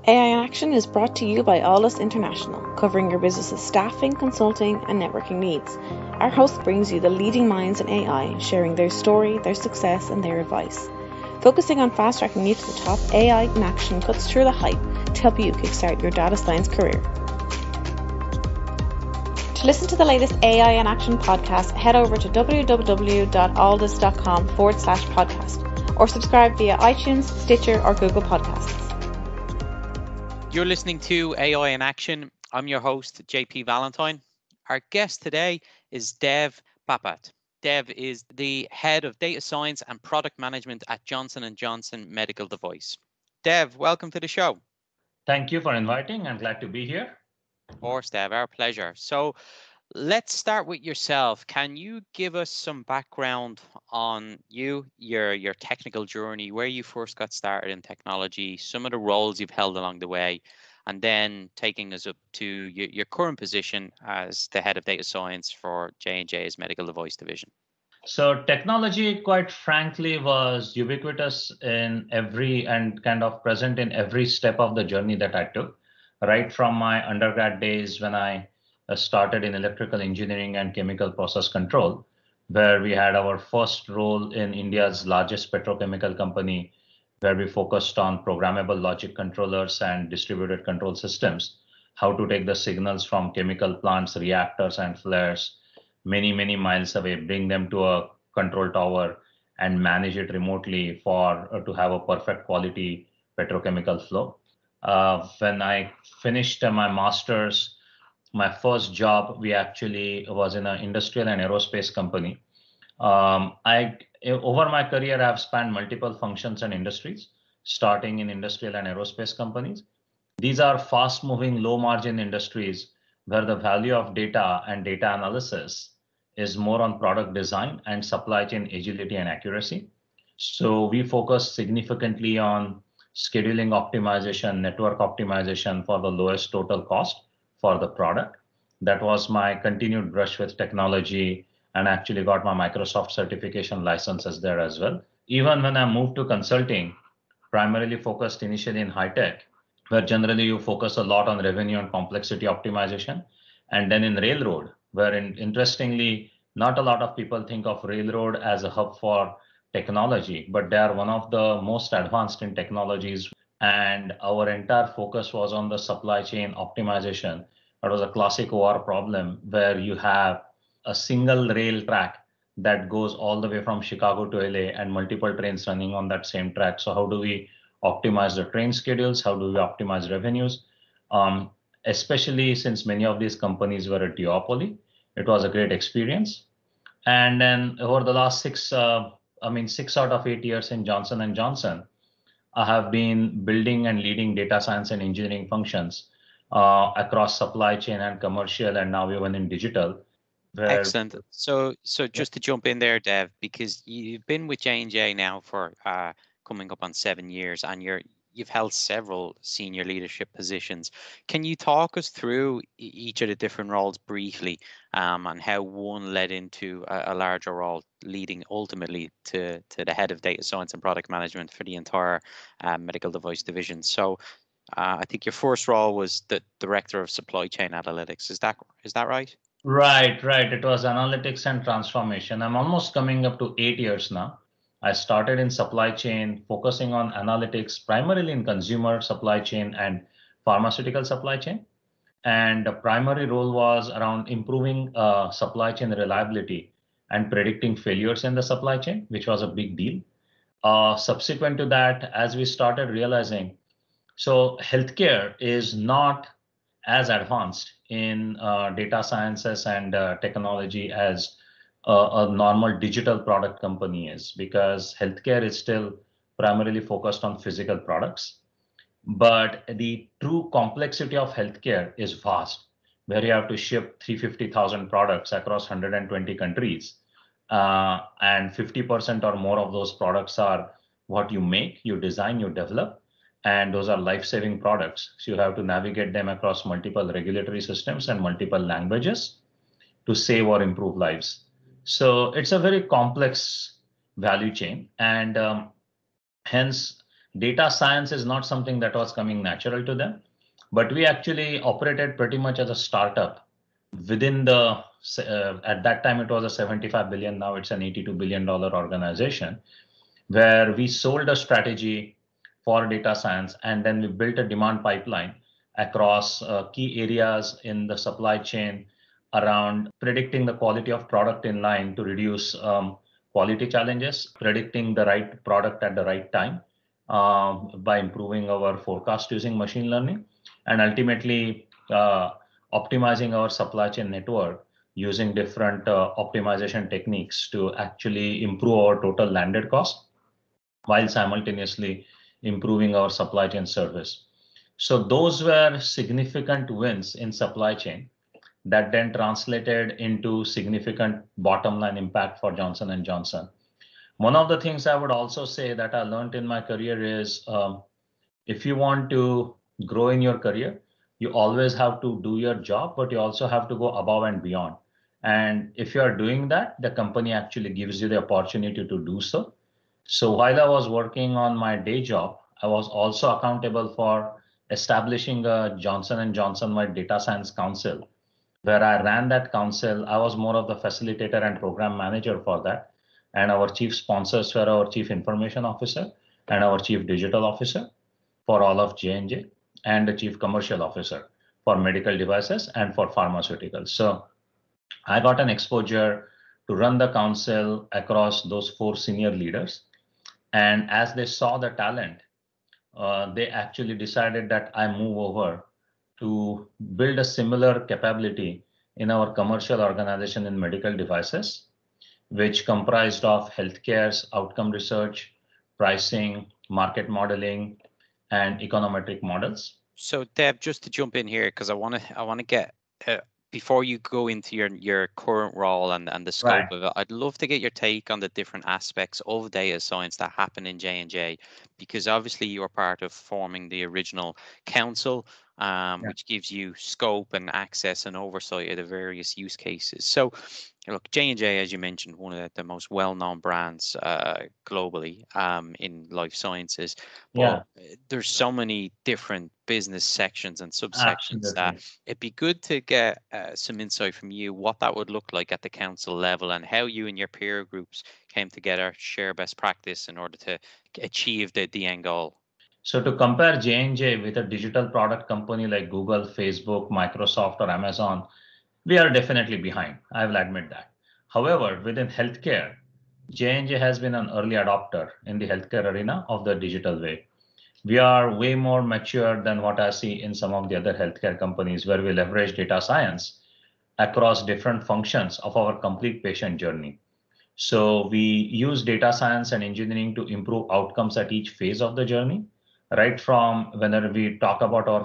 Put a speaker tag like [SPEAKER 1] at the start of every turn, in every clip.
[SPEAKER 1] AI in Action is brought to you by Alldus International, covering your business's staffing, consulting, and networking needs. Our host brings you the leading minds in AI, sharing their story, their success, and their advice. Focusing on fast-tracking you to the top, AI in Action cuts through the hype to help you kickstart your data science career. To listen to the latest AI in Action podcast, head over to www.alldus.com/podcast or subscribe via iTunes, Stitcher, or Google Podcasts.
[SPEAKER 2] You're listening to AI in Action. I'm your host, JP Valentine. Our guest today is Dev Bapat. Dev is the head of data science and product management at Johnson & Johnson Medical Device. Dev, welcome to the show.
[SPEAKER 3] Thank you for inviting. I'm glad to be here.
[SPEAKER 2] Of course, Dev, our pleasure. So let's start with yourself. Can you give us some background on you, your technical journey, where you first got started in technology, some of the roles you've held along the way, and then taking us up to your current position as the head of data science for J&J's medical device division?
[SPEAKER 3] So technology, quite frankly, was ubiquitous in every and kind of present in every step of the journey that I took, right from my undergrad days when I started in electrical engineering and chemical process control, where we had our first role in India's largest petrochemical company, where we focused on programmable logic controllers and distributed control systems, how to take the signals from chemical plants, reactors, and flares many miles away, bring them to a control tower and manage it remotely to have a perfect quality petrochemical flow. When I finished my master's, my first job, we actually was in an industrial and aerospace company. Over my career, I've spanned multiple functions and industries, starting in industrial and aerospace companies. These are fast-moving, low-margin industries where the value of data and data analysis is more on product design and supply chain agility and accuracy. So we focus significantly on scheduling optimization, network optimization for the lowest total cost for the product. That was my continued brush with technology, and actually got my Microsoft certification licenses there as well. Even when I moved to consulting, primarily focused initially in high tech, where generally you focus a lot on revenue and complexity optimization. And then in railroad, where interestingly, not a lot of people think of railroad as a hub for technology, but they are one of the most advanced in technologies. And our entire focus was on the supply chain optimization. That was a classic OR problem where you have a single rail track that goes all the way from Chicago to LA and multiple trains running on that same track. So how do we optimize the train schedules? How do we optimize revenues? Especially since many of these companies were a duopoly, it was a great experience. And then over the last 6 out of 8 years in Johnson & Johnson, I have been building and leading data science and engineering functions across supply chain and commercial, and now even in digital.
[SPEAKER 2] Excellent. So just to jump in there, Dev, because you've been with J&J now for coming up on 7 years, and you've held several senior leadership positions. Can you talk us through each of the different roles briefly, and how one led into a larger role, leading ultimately to the head of data science and product management for the entire medical device division? So I think your first role was the director of supply chain analytics. Is that right?
[SPEAKER 3] Right. It was analytics and transformation. I'm almost coming up to 8 years now. I started in supply chain, focusing on analytics, primarily in consumer supply chain and pharmaceutical supply chain. And the primary role was around improving supply chain reliability and predicting failures in the supply chain, which was a big deal. Subsequent to that, as we started realizing, so healthcare is not as advanced in data sciences and technology as a normal digital product company is, because healthcare is still primarily focused on physical products. But the true complexity of healthcare is vast, where you have to ship 350,000 products across 120 countries. And 50% or more of those products are what you make, you design, you develop. And those are life-saving products. So you have to navigate them across multiple regulatory systems and multiple languages to save or improve lives. So it's a very complex value chain. And hence, Data science is not something that was coming natural to them, but we actually operated pretty much as a startup within the, at that time it was a 75 billion, now it's an $82 billion organization, where we sold a strategy for data science, and then we built a demand pipeline across key areas in the supply chain around predicting the quality of product in line to reduce quality challenges, predicting the right product at the right time by improving our forecast using machine learning, and ultimately optimizing our supply chain network using different optimization techniques to actually improve our total landed cost while simultaneously improving our supply chain service. So those were significant wins in supply chain that then translated into significant bottom line impact for Johnson and Johnson. One of the things I would also say that I learned in my career is if you want to grow in your career, you always have to do your job, but you also have to go above and beyond. And if you are doing that, the company actually gives you the opportunity to do so. So while I was working on my day job, I was also accountable for establishing a Johnson and Johnson-wide data science council, where I ran that council. I was more of the facilitator and program manager for that. And our chief sponsors were our chief information officer and our chief digital officer for all of J&J, and the chief commercial officer for medical devices and for pharmaceuticals. So I got an exposure to run the council across those 4 senior leaders. And as they saw the talent, they actually decided that I move over to build a similar capability in our commercial organization in medical devices, which comprised of healthcare's outcome research, pricing, market modeling, and econometric models.
[SPEAKER 2] So Deb, just to jump in here, because I want to get before you go into your current role and the scope of it, I'd love to get your take on the different aspects of data science that happen in J&J, because obviously you are part of forming the original council, which gives you scope and access and oversight of the various use cases. So look, J&J, as you mentioned, one of the most well-known brands globally in life sciences, but there's so many different business sections and subsections that it'd be good to get some insight from you what that would look like at the council level and how you and your peer groups came together, share best practice in order to achieve the end goal.
[SPEAKER 3] So to compare J&J with a digital product company like Google, Facebook, Microsoft, or Amazon, we are definitely behind. I will admit that. However, within healthcare, J&J has been an early adopter in the healthcare arena of the digital way. We are way more mature than what I see in some of the other healthcare companies, where we leverage data science across different functions of our complete patient journey. So we use data science and engineering to improve outcomes at each phase of the journey, right from whenever we talk about our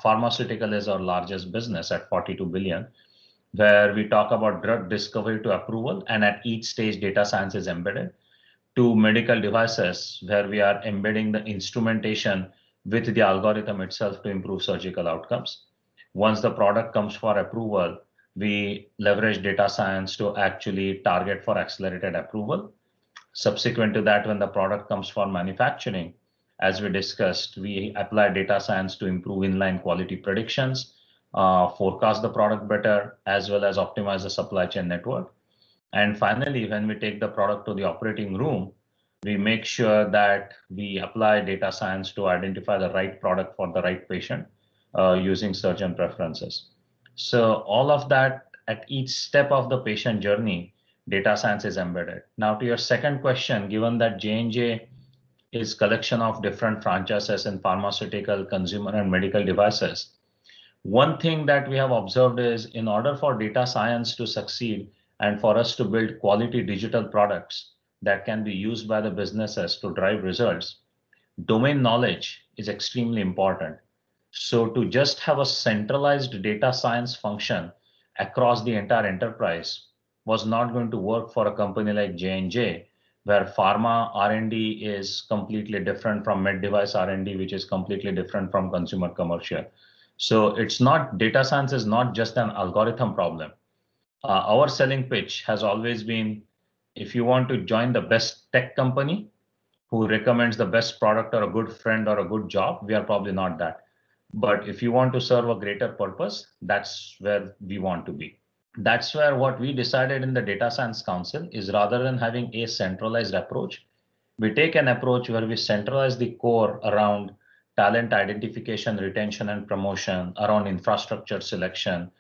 [SPEAKER 3] pharmaceutical is our largest business at 42 billion, where we talk about drug discovery to approval, and at each stage data science is embedded, to medical devices, where we are embedding the instrumentation with the algorithm itself to improve surgical outcomes. Once the product comes for approval, we leverage data science to actually target for accelerated approval. Subsequent to that, when the product comes for manufacturing, as we discussed, we apply data science to improve inline quality predictions, forecast the product better, as well as optimize the supply chain network. And finally, when we take the product to the operating room, we make sure that we apply data science to identify the right product for the right patient using surgeon preferences. So all of that at each step of the patient journey, data science is embedded. Now to your second question, given that J&J is collection of different franchises in pharmaceutical, consumer, and medical devices, one thing that we have observed is in order for data science to succeed and for us to build quality digital products that can be used by the businesses to drive results, domain knowledge is extremely important. So to just have a centralized data science function across the entire enterprise was not going to work for a company like J&J, where pharma R&D is completely different from med device R&D, which is completely different from consumer commercial. So it's not, data science is not just an algorithm problem. Our selling pitch has always been, if you want to join the best tech company, who recommends the best product or a good friend or a good job. We are probably not that. But if you want to serve a greater purpose, that's where we want to be. That's where what we decided in the Data Science Council is, rather than having a centralized approach, we take an approach where we centralize the core around talent identification, retention, and promotion, around infrastructure selection,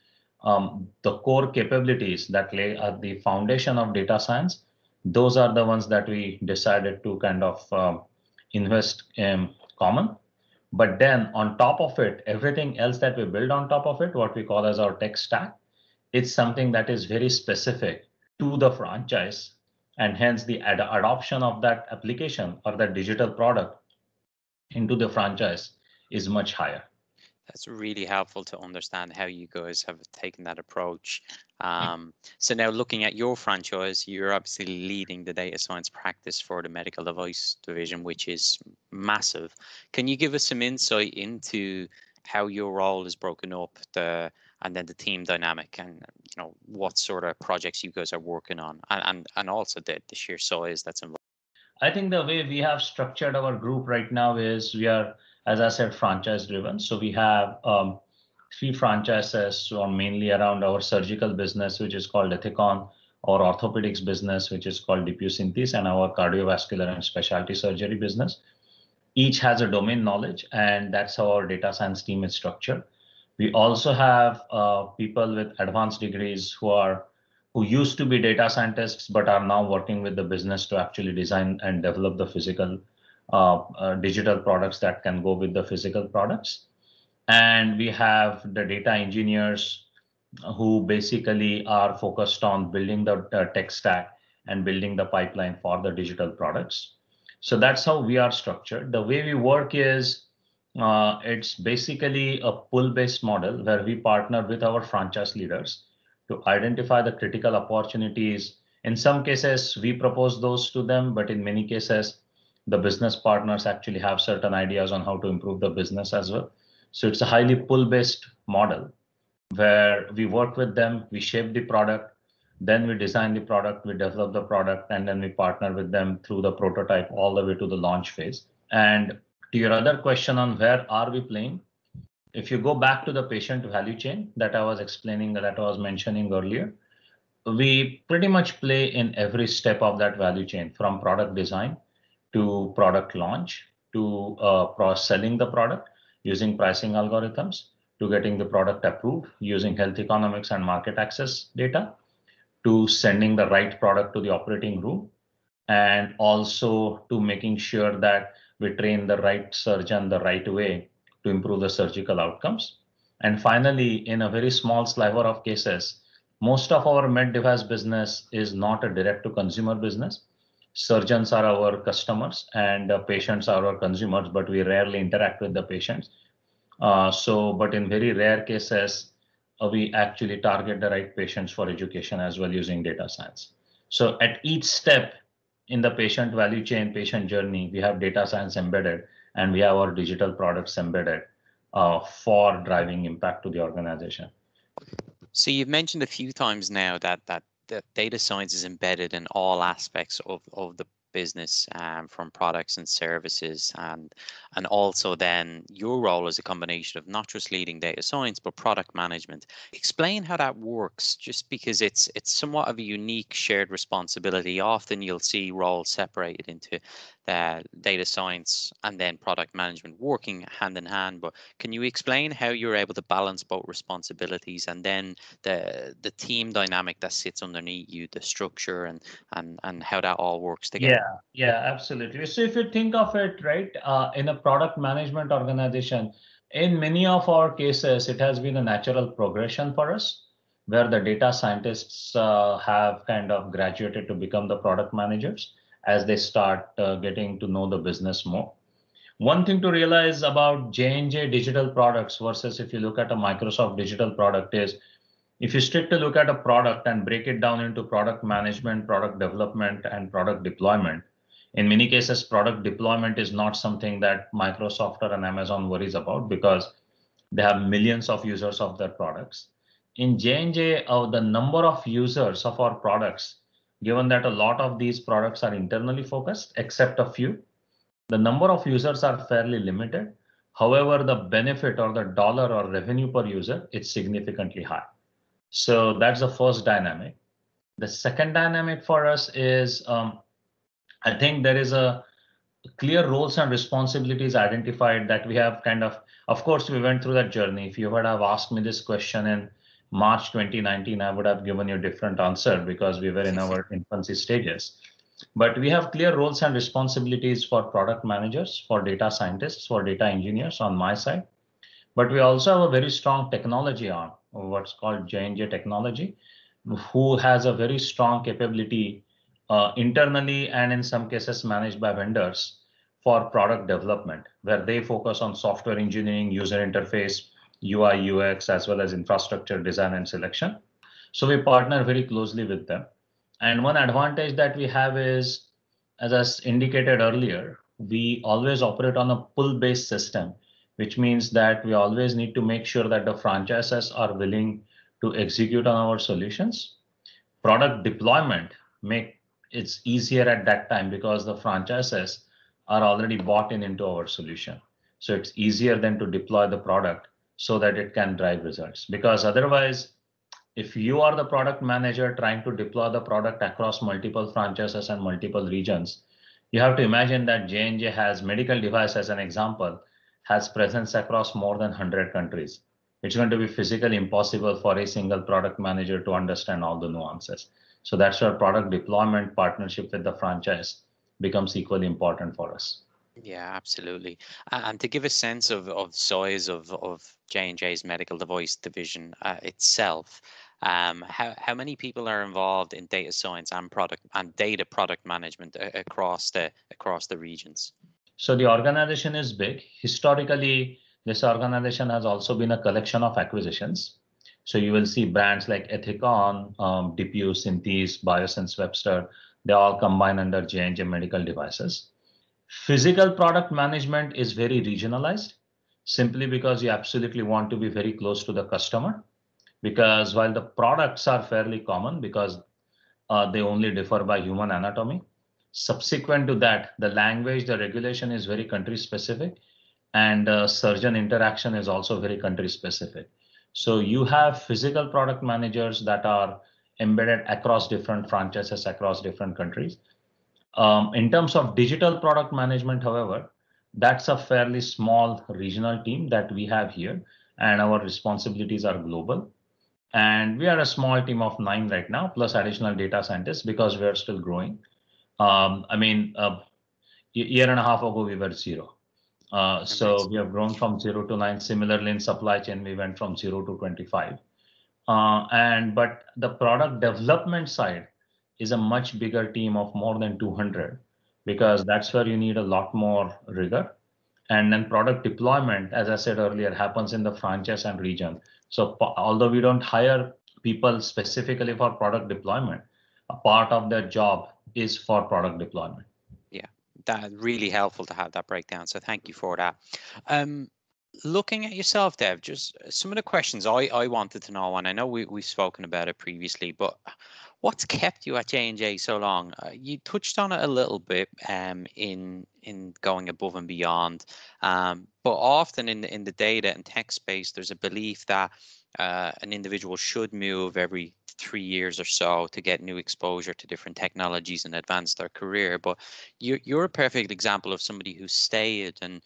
[SPEAKER 3] the core capabilities that lay at the foundation of data science. Those are the ones that we decided to kind of invest in common. But then on top of it, everything else that we build on top of it, what we call as our tech stack, it's something that is very specific to the franchise, and hence the adoption of that application or that digital product into the franchise is much higher.
[SPEAKER 2] That's really helpful to understand how you guys have taken that approach. So now looking at your franchise, you're obviously leading the data science practice for the medical device division, which is massive. Can you give us some insight into how your role is broken up, and then the team dynamic, and what sort of projects you guys are working on, and also the sheer size that's involved?
[SPEAKER 3] I think the way we have structured our group right now is we are, as I said, franchise driven. So we have 3 franchises, so mainly around our surgical business, which is called Ethicon, our orthopedics business, which is called DePuy Synthes, and our cardiovascular and specialty surgery business. Each has a domain knowledge, and that's how our data science team is structured. We also have people with advanced degrees who used to be data scientists but are now working with the business to actually design and develop the physical digital products that can go with the physical products. And we have the data engineers who basically are focused on building the tech stack and building the pipeline for the digital products. So that's how we are structured. The way we work is it's basically a pull-based model where we partner with our franchise leaders to identify the critical opportunities. In some cases, we propose those to them, but in many cases, the business partners actually have certain ideas on how to improve the business as well. So it's a highly pull-based model where we work with them, we shape the product, then we design the product, we develop the product, and then we partner with them through the prototype all the way to the launch phase. And to your other question on where are we playing, if you go back to the patient value chain that I was explaining, that I was mentioning earlier, we pretty much play in every step of that value chain, from product design to product launch to selling the product using pricing algorithms, to getting the product approved using health economics and market access data, to sending the right product to the operating room, and also to making sure that we train the right surgeon the right way to improve the surgical outcomes. And finally, in a very small sliver of cases, most of our med device business is not a direct to consumer business. Surgeons are our customers and patients are our consumers, but we rarely interact with the patients. But in very rare cases, we actually target the right patients for education as well using data science. So at each step in the patient value chain, patient journey, we have data science embedded, and we have our digital products embedded for driving impact to the organization.
[SPEAKER 2] So you've mentioned a few times now that data science is embedded in all aspects of the business, from products and services, and also then your role is a combination of not just leading data science but product management. Explain how that works, just because it's somewhat of a unique shared responsibility. Often you'll see roles separated into data science and then product management working hand in hand, but can you explain how you're able to balance both responsibilities, and then the team dynamic that sits underneath you, the structure, and how that all works together?
[SPEAKER 3] Yeah, absolutely. So if you think of it, right, in a product management organization, in many of our cases, it has been a natural progression for us, where the data scientists have kind of graduated to become the product managers as they start getting to know the business more. One thing to realize about J&J digital products versus if you look at a Microsoft digital product is, if you strictly look at a product and break it down into product management, product development, and product deployment, in many cases, product deployment is not something that Microsoft or an Amazon worries about because they have millions of users of their products. In J&J, the number of users of our products, given that a lot of these products are internally focused, except a few, The number of users are fairly limited. However, the benefit or the dollar or revenue per user, it's significantly high. So that's the first dynamic. The second dynamic for us is, I think there is a clear roles and responsibilities identified that we have of course, we went through that journey. If you would have asked me this question in March 2019, I would have given you a different answer because we were in our infancy stages. But we have clear roles and responsibilities for product managers, for data scientists, for data engineers on my side. But we also have a very strong technology arm, what's called J&J Technology, who has a very strong capability internally and in some cases managed by vendors for product development, where they focus on software engineering, user interface, UI, UX, as well as infrastructure design and selection. So we partner very closely with them. And one advantage that we have is, as I indicated earlier, we always operate on a pull-based system, which means that we always need to make sure that the franchises are willing to execute on our solutions. Product deployment make it's easier at that time because the franchises are already bought into our solution. So it's easier then to deploy the product so that it can drive results. Because otherwise, if you are the product manager trying to deploy the product across multiple franchises and multiple regions, you have to imagine that J&J has medical device, as an example, has presence across more than 100 countries. It's going to be physically impossible for a single product manager to understand all the nuances. So that's where product deployment partnership with the franchise becomes equally important for us.
[SPEAKER 2] Yeah, absolutely. And to give a sense of size of J&J's medical device division itself, how many people are involved in data science and data product management across the regions?
[SPEAKER 3] So the organization is big. Historically, this organization has also been a collection of acquisitions. So you will see brands like Ethicon, DePuy, Synthes, Biosense Webster, they all combine under J&J Medical Devices. Physical product management is very regionalized, simply because you absolutely want to be very close to the customer. Because while the products are fairly common because they only differ by human anatomy, subsequent to that, the language, the regulation is very country specific, and surgeon interaction is also very country specific. So you have physical product managers that are embedded across different franchises across different countries. In terms of digital product management, however, that's a fairly small regional team that we have here, and our responsibilities are global. And we are a small team of 9 right now, plus additional data scientists because we are still growing. A year and a half ago, we were 0. So we have grown from 0 to 9. Similarly, in supply chain, we went from 0 to 25. But the product development side is a much bigger team of more than 200 because that's where you need a lot more rigor. And then product deployment, as I said earlier, happens in the franchise and region. So although we don't hire people specifically for product deployment, a part of their job is for product deployment.
[SPEAKER 2] Yeah, that's really helpful to have that breakdown. So thank you for that. Looking at yourself, Dev, just some of the questions I wanted to know, and I know we've spoken about it previously, but what's kept you at J&J so long? You touched on it a little bit in going above and beyond, but often in the data and tech space, there's a belief that an individual should move every 3 years or so to get new exposure to different technologies and advance their career. But you're a perfect example of somebody who stayed and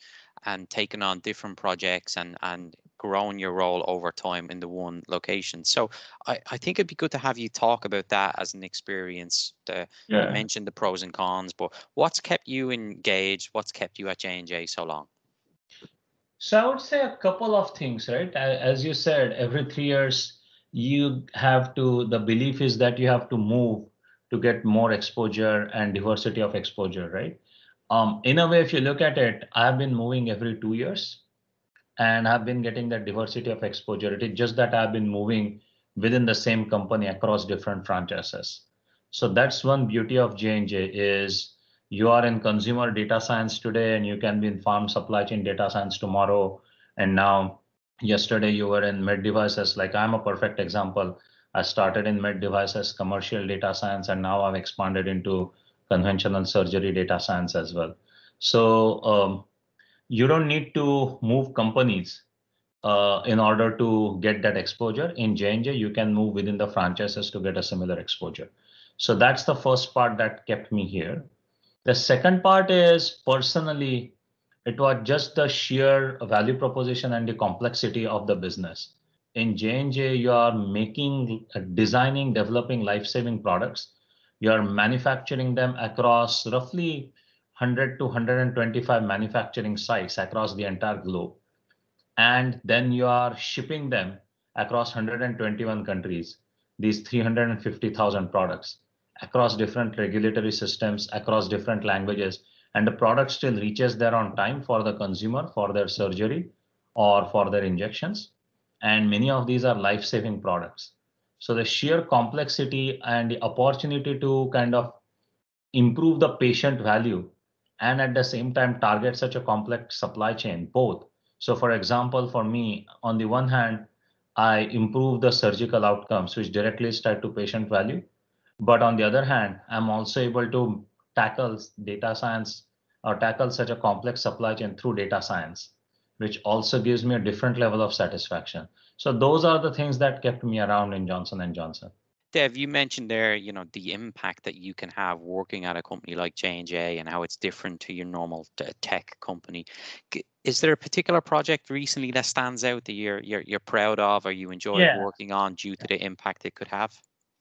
[SPEAKER 2] taken on different projects and grown your role over time in the one location. So I think it'd be good to have you talk about that as an experience. You mentioned the pros and cons, but what's kept you engaged? What's kept you at J&J so long?
[SPEAKER 3] So I would say a couple of things, right? As you said, every 3 years, the belief is that you have to move to get more exposure and diversity of exposure, right? In a way, if you look at it, I've been moving every 2 years and I've been getting that diversity of exposure. It is just that I've been moving within the same company across different franchises. So that's one beauty of J&J is you are in consumer data science today and you can be in farm supply chain data science tomorrow. And now yesterday you were in med devices. Like I'm a perfect example. I started in med devices, commercial data science, and now I've expanded into conventional surgery data science as well. So you don't need to move companies in order to get that exposure. In J&J, you can move within the franchises to get a similar exposure. So that's the first part that kept me here. The second part is personally, it was just the sheer value proposition and the complexity of the business. In J&J, you are making, designing, developing life-saving products. You are manufacturing them across roughly 100 to 125 manufacturing sites across the entire globe. And then you are shipping them across 121 countries, these 350,000 products across different regulatory systems, across different languages, and the product still reaches there on time for the consumer, for their surgery or for their injections. And many of these are life-saving products. So the sheer complexity and the opportunity to kind of improve the patient value and at the same time target such a complex supply chain, both. So for example, for me, on the one hand, I improve the surgical outcomes, which directly is tied to patient value. But on the other hand, I'm also able to tackle data science or tackle such a complex supply chain through data science, which also gives me a different level of satisfaction. So those are the things that kept me around in Johnson & Johnson.
[SPEAKER 2] Dev, you mentioned there, the impact that you can have working at a company like J&J and how it's different to your normal tech company. Is there a particular project recently that stands out that you're proud of or you enjoy working on due to the impact it could have?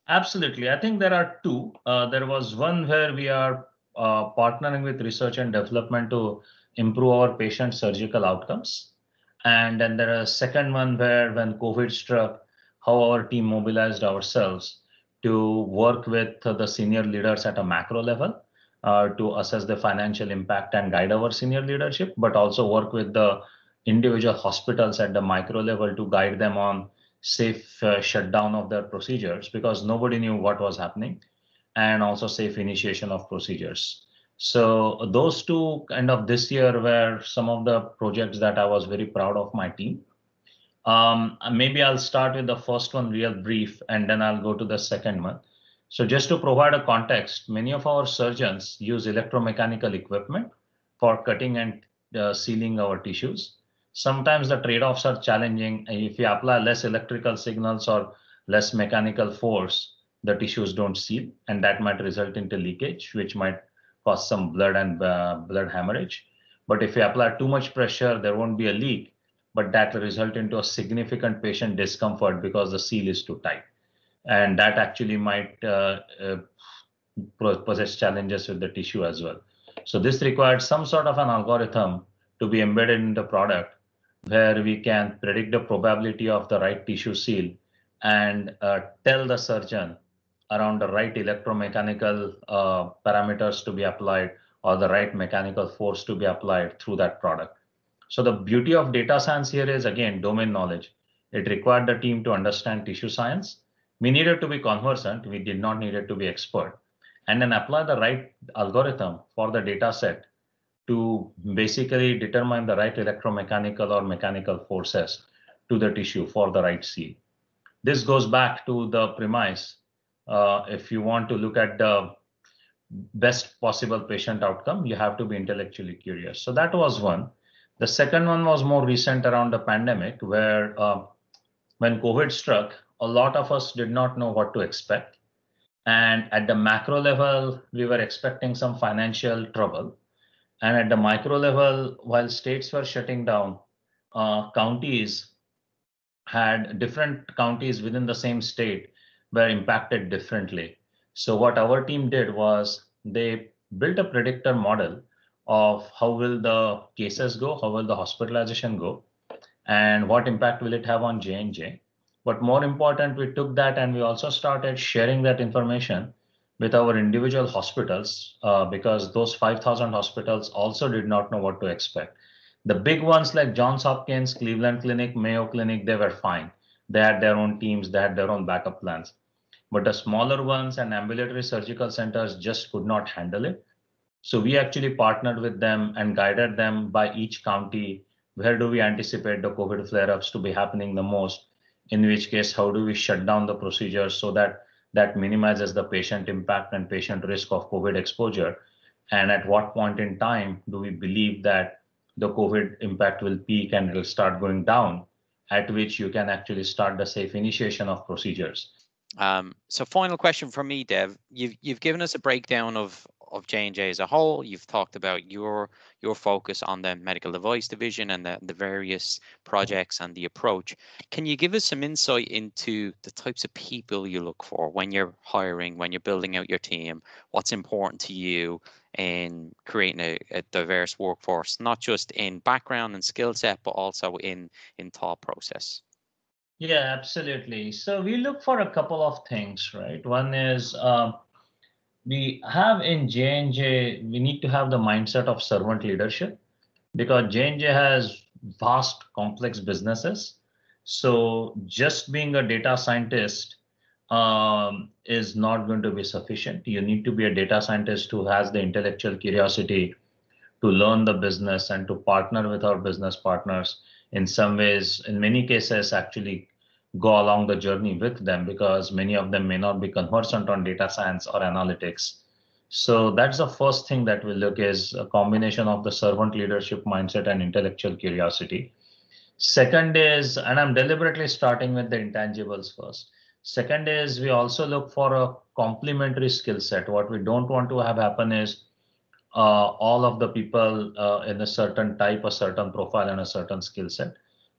[SPEAKER 3] Absolutely. I think there are two. There was one where we are partnering with research and development to improve our patient surgical outcomes. And then there is a second one where when COVID struck, how our team mobilized ourselves to work with the senior leaders at a macro level to assess the financial impact and guide our senior leadership, but also work with the individual hospitals at the micro level to guide them on safe shutdown of their procedures because nobody knew what was happening, and also safe initiation of procedures. So those two kind of this year were some of the projects that I was very proud of my team. Maybe I'll start with the first one real brief and then I'll go to the second one. So just to provide a context, many of our surgeons use electromechanical equipment for cutting and sealing our tissues. Sometimes the trade-offs are challenging. If you apply less electrical signals or less mechanical force, the tissues don't seal, and that might result into leakage, which might cause some blood and blood hemorrhage. But if you apply too much pressure, there won't be a leak, but that will result into a significant patient discomfort because the seal is too tight. And that actually might possess challenges with the tissue as well. So this requires some sort of an algorithm to be embedded in the product where we can predict the probability of the right tissue seal and tell the surgeon around the right electromechanical parameters to be applied or the right mechanical force to be applied through that product. So the beauty of data science here is, again, domain knowledge. It required the team to understand tissue science. We needed to be conversant. We did not need it to be expert. And then apply the right algorithm for the data set to basically determine the right electromechanical or mechanical forces to the tissue for the right seal. This goes back to the premise. If you want to look at the best possible patient outcome, you have to be intellectually curious. So that was one. The second one was more recent around the pandemic, where when COVID struck, a lot of us did not know what to expect. And at the macro level, we were expecting some financial trouble. And at the micro level, while states were shutting down, counties had different counties within the same state were impacted differently. So what our team did was they built a predictor model of how will the cases go, how will the hospitalization go, and what impact will it have on J&J. But more important, we took that and we also started sharing that information with our individual hospitals because those 5,000 hospitals also did not know what to expect. The big ones like Johns Hopkins, Cleveland Clinic, Mayo Clinic, they were fine. They had their own teams, they had their own backup plans. But the smaller ones and ambulatory surgical centers just could not handle it. So we actually partnered with them and guided them by each county. Where do we anticipate the COVID flare-ups to be happening the most? In which case, how do we shut down the procedures so that that minimizes the patient impact and patient risk of COVID exposure? And at what point in time do we believe that the COVID impact will peak and it will start going down, at which you can actually start the safe initiation of procedures.
[SPEAKER 2] So final question from me, Dev. You've given us a breakdown of J&J as a whole. You've talked about your focus on the medical device division and the various projects and the approach. Can you give us some insight into the types of people you look for when you're hiring, when you're building out your team? What's important to you in creating a diverse workforce, not just in background and skill set, but also in thought process?
[SPEAKER 3] Yeah, absolutely. So we look for a couple of things, right? One is we have in J&J, we need to have the mindset of servant leadership because J&J has vast, complex businesses. So just being a data scientist is not going to be sufficient. You need to be a data scientist who has the intellectual curiosity to learn the business and to partner with our business partners in some ways, in many cases, actually go along the journey with them because many of them may not be conversant on data science or analytics. So that's the first thing that we look is a combination of the servant leadership mindset and intellectual curiosity. Second is, and I'm deliberately starting with the intangibles first. Second is we also look for a complementary skill set. What we don't want to have happen is all of the people in a certain type, a certain profile, and a certain skill set.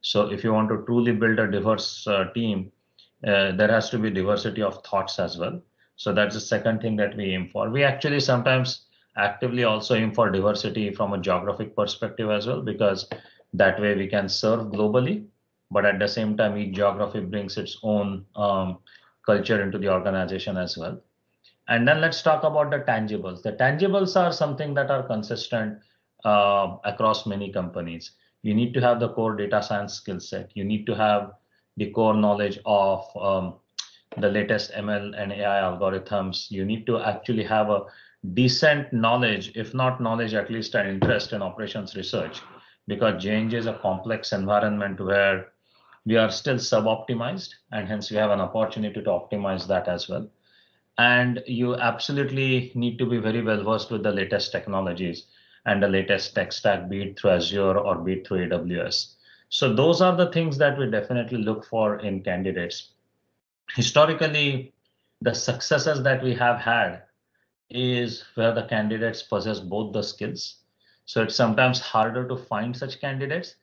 [SPEAKER 3] So if you want to truly build a diverse team, there has to be diversity of thoughts as well. So that's the second thing that we aim for. We actually sometimes actively also aim for diversity from a geographic perspective as well, because that way we can serve globally, but at the same time, each geography brings its own culture into the organization as well. And then let's talk about the tangibles. The tangibles are something that are consistent across many companies. You need to have the core data science skill set. You need to have the core knowledge of the latest ML and AI algorithms. You need to actually have a decent knowledge, if not knowledge, at least an interest in operations research, because J&J is a complex environment where we are still sub-optimized, and hence we have an opportunity to optimize that as well. And you absolutely need to be very well versed with the latest technologies and the latest tech stack, be it through Azure or be it through AWS. So those are the things that we definitely look for in candidates. Historically, the successes that we have had is where the candidates possess both the skills. So it's sometimes harder to find such candidates,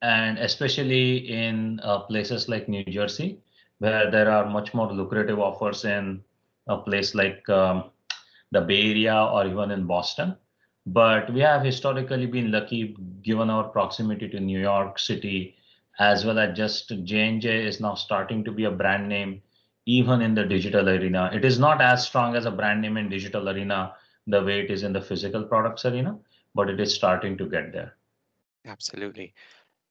[SPEAKER 3] and especially in places like New Jersey, where there are much more lucrative offers in a place like the Bay Area or even in Boston. But we have historically been lucky given our proximity to New York City, as well as just J&J is now starting to be a brand name even in the digital arena. It is not as strong as a brand name in digital arena the way it is in the physical products arena, but it is starting to get there.
[SPEAKER 2] Absolutely.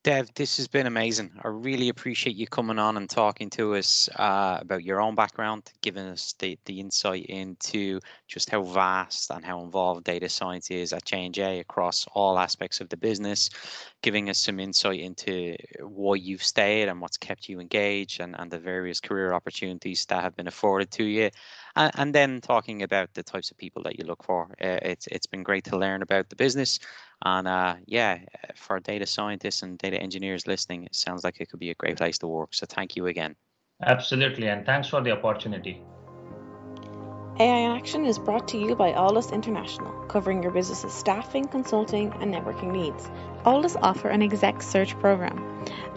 [SPEAKER 2] Dev, this has been amazing. I really appreciate you coming on and talking to us about your own background, giving us the insight into just how vast and how involved data science is at J&J across all aspects of the business, giving us some insight into why you've stayed and what's kept you engaged and the various career opportunities that have been afforded to you. And then talking about the types of people that you look for. It's been great to learn about the business. And yeah, for data scientists and data engineers listening, it sounds like it could be a great place to work. So thank you again.
[SPEAKER 3] Absolutely, and thanks for the opportunity.
[SPEAKER 1] AI in Action is brought to you by Alldus International, covering your business's staffing, consulting, and networking needs. Alldus offer an exec search program.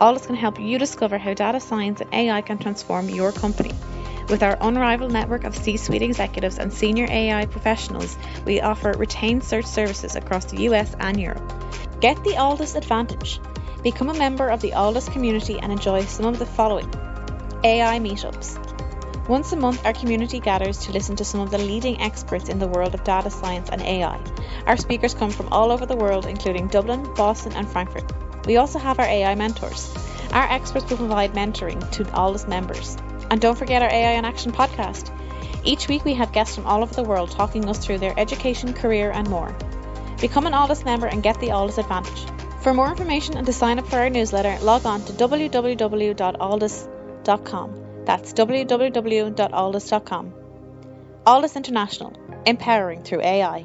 [SPEAKER 1] Alldus can help you discover how data science and AI can transform your company. With our unrivaled network of C-suite executives and senior AI professionals, we offer retained search services across the US and Europe. Get the Alldus advantage. Become a member of the Alldus community and enjoy some of the following: AI meetups. Once a month, our community gathers to listen to some of the leading experts in the world of data science and AI. Our speakers come from all over the world, including Dublin, Boston, and Frankfurt. We also have our AI mentors. Our experts will provide mentoring to Alldus members. And don't forget our AI in Action podcast. Each week we have guests from all over the world talking us through their education, career, and more. Become an Alldus member and get the Alldus advantage. For more information and to sign up for our newsletter, log on to www.alldus.com. That's www.alldus.com. Alldus International, empowering through AI.